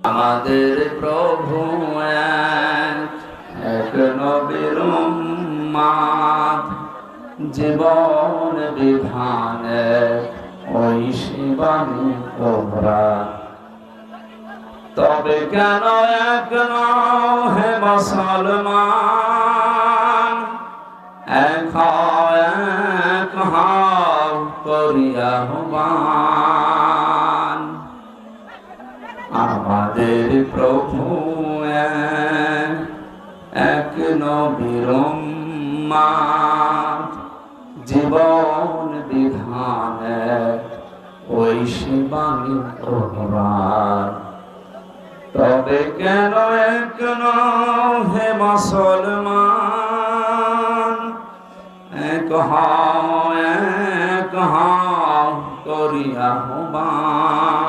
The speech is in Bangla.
আমাদের প্রভু এক নবীর উম্মত, জীবন বিধানে ওই শিবানী কোরআন। তবে কেন এক নও হে মুসলমান, এক হও করিয়া আহ্বান। আমাদের প্রভু এক নবীর উম্মত, জীবন বিধানে ওই শিবানী কোরআন। তবে কেন এক নও হে মুসলমান, এক হও করিয়া আহ্বান।